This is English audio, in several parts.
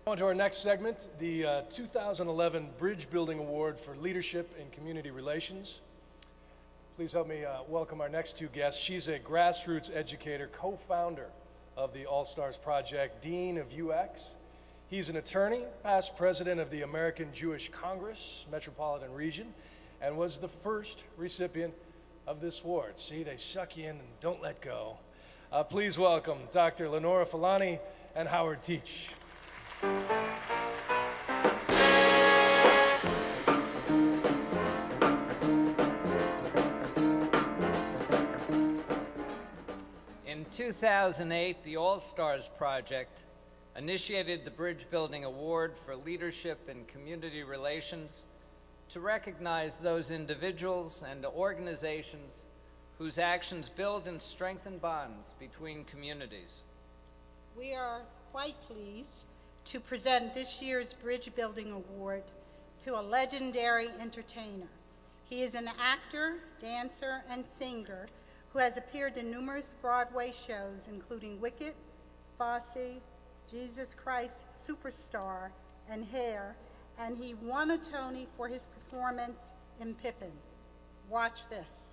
On to our next segment, the 2011 Bridge Building Award for Leadership in Community Relations. Please help me welcome our next two guests. She's a grassroots educator, co-founder of the All-Stars Project, Dean of UX. He's an attorney, past president of the American Jewish Congress Metropolitan Region, and was the first recipient of this award. See, they suck you in and don't let go. Please welcome Dr. Lenora Fulani and Howard Teich. In 2008, the All-Stars Project initiated the Bridge Building Award for Leadership in Community Relations to recognize those individuals and organizations whose actions build and strengthen bonds between communities. We are quite pleased to present this year's Bridge Building Award to a legendary entertainer. He is an actor, dancer, and singer who has appeared in numerous Broadway shows, including Wicked, Fosse, Jesus Christ Superstar, and Hair, and he won a Tony for his performance in Pippin. Watch this.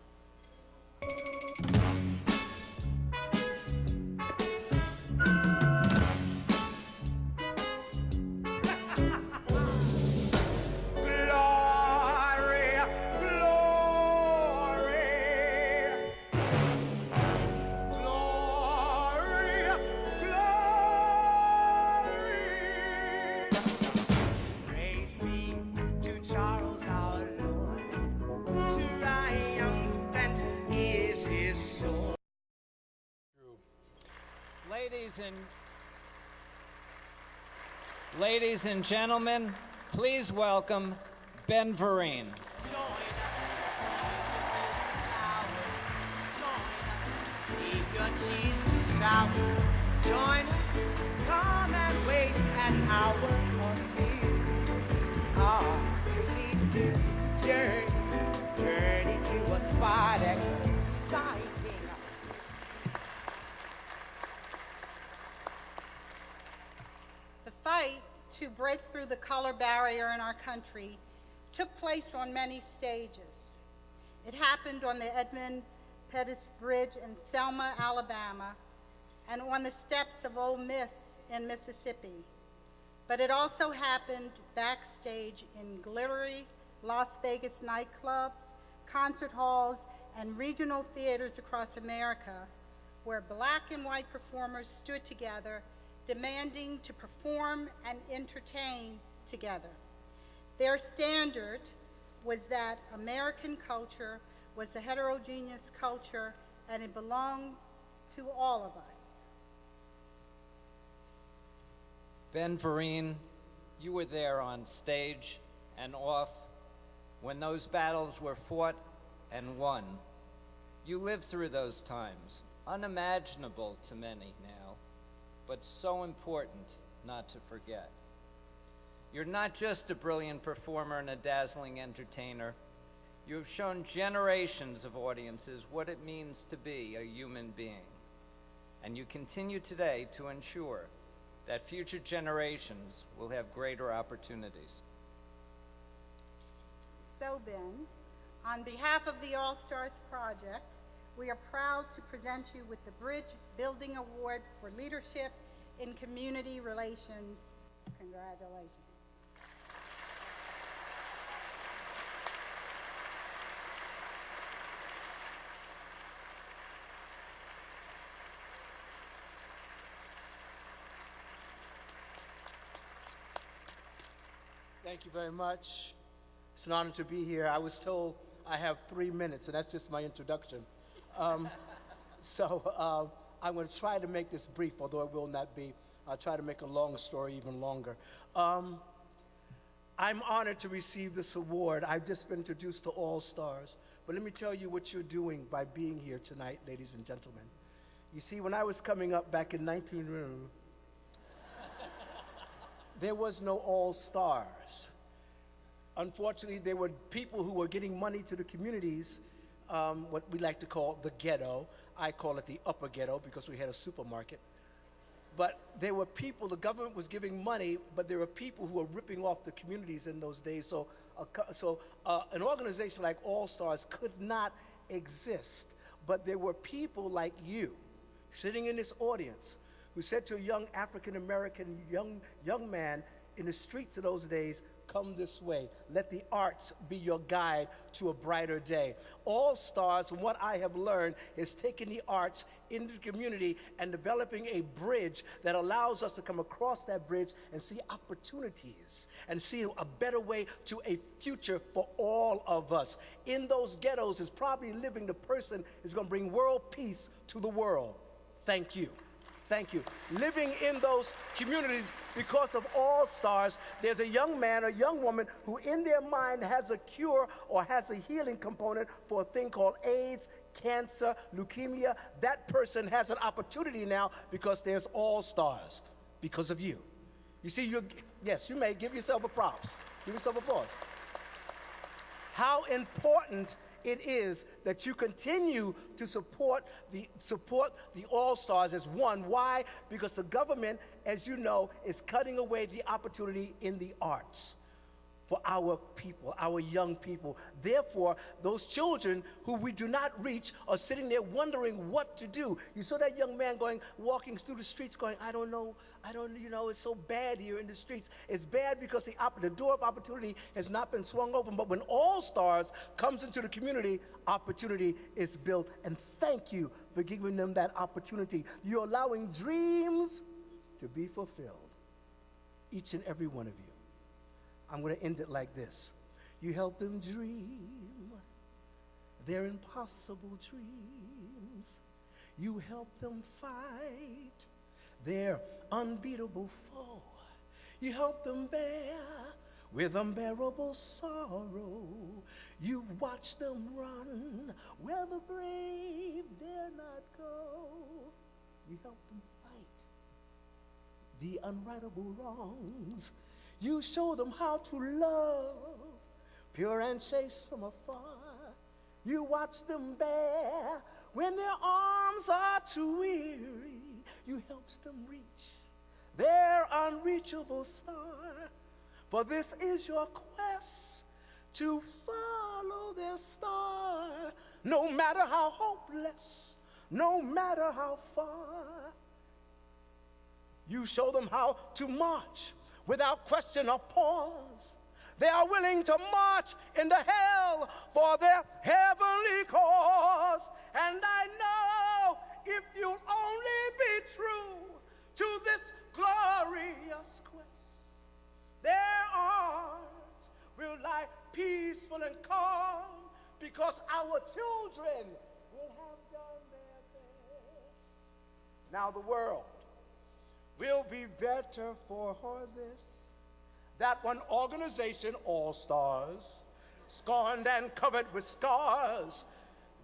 Ladies and gentlemen, please welcome Ben Vereen. Keep your cheese to sour. Join us, come and waste an hour or two. To lead to journey to a spot exciting. The fight to break through the color barrier in our country took place on many stages. It happened on the Edmund Pettus Bridge in Selma, Alabama, and on the steps of Ole Miss in Mississippi. But it also happened backstage in glittery Las Vegas nightclubs, concert halls, and regional theaters across America, where black and white performers stood together demanding to perform and entertain together. Their standard was that American culture was a heterogeneous culture and it belonged to all of us. Ben Vereen, you were there on stage and off when those battles were fought and won. You lived through those times, unimaginable to many now, but so important not to forget. You're not just a brilliant performer and a dazzling entertainer. You have shown generations of audiences what it means to be a human being. And you continue today to ensure that future generations will have greater opportunities. So Ben, on behalf of the All-Stars Project, we are proud to present you with the Bridge Building Award for Leadership in Community Relations. Congratulations. Thank you very much. It's an honor to be here. I was told I have 3 minutes, and that's just my introduction. I'm going to try to make this brief, although it will not be. I'll try to make a long story even longer. I'm honored to receive this award. I've just been introduced to All Stars, but let me tell you what you're doing by being here tonight, ladies and gentlemen. You see, when I was coming up back in 19... there was no All Stars. Unfortunately, there were people who were getting money to the communities, what we like to call the ghetto. I call it the upper ghetto because we had a supermarket. But there were people, the government was giving money, but there were people who were ripping off the communities in those days. So, an organization like All Stars could not exist. But there were people like you sitting in this audience who said to a young African-American young man in the streets of those days, come this way. Let the arts be your guide to a brighter day. All Stars, from what I have learned, is taking the arts into the community and developing a bridge that allows us to come across that bridge and see opportunities and see a better way to a future for all of us. In those ghettos is probably living the person who's going to bring world peace to the world. Thank you. Thank you. Living in those communities because of All Stars, there's a young man or young woman who in their mind has a cure or has a healing component for a thing called AIDS, cancer, leukemia. That person has an opportunity now because there's All Stars, because of you. You see, yes, you may give yourself a props. Give yourself applause. How important it is that you continue to support the All Stars as one. Why? Because the government, as you know, is cutting away the opportunity in the arts for our people, our young people. Therefore, those children who we do not reach are sitting there wondering what to do. You saw that young man walking through the streets going, I don't know, it's so bad here in the streets. It's bad because the door of opportunity has not been swung open. But when All Stars comes into the community, opportunity is built. And thank you for giving them that opportunity. You're allowing dreams to be fulfilled, each and every one of you. I'm going to end it like this. You help them dream their impossible dreams. You help them fight their unbeatable foe. You help them bear with unbearable sorrow. You've watched them run where the brave dare not go. You help them fight the unrightable wrongs. You show them how to love, pure and chaste from afar. You watch them bear when their arms are too weary. You help them reach their unreachable star. For this is your quest, to follow their star. No matter how hopeless, no matter how far. You show them how to march without question or pause. They are willing to march into hell for their heavenly cause. And I know if you'll only be true to this glorious quest, their arms will lie peaceful and calm, because our children will have done their best. Now the world will be better for this. That one organization, All Stars, scorned and covered with scars,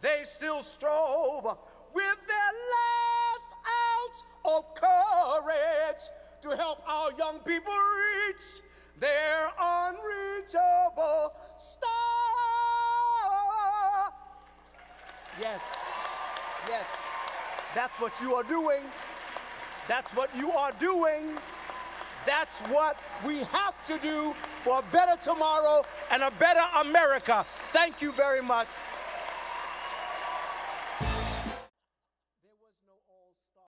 they still strove with their last ounce of courage to help our young people reach their unreachable star. Yes, yes, that's what you are doing. That's what you are doing. That's what we have to do for a better tomorrow and a better America. Thank you very much.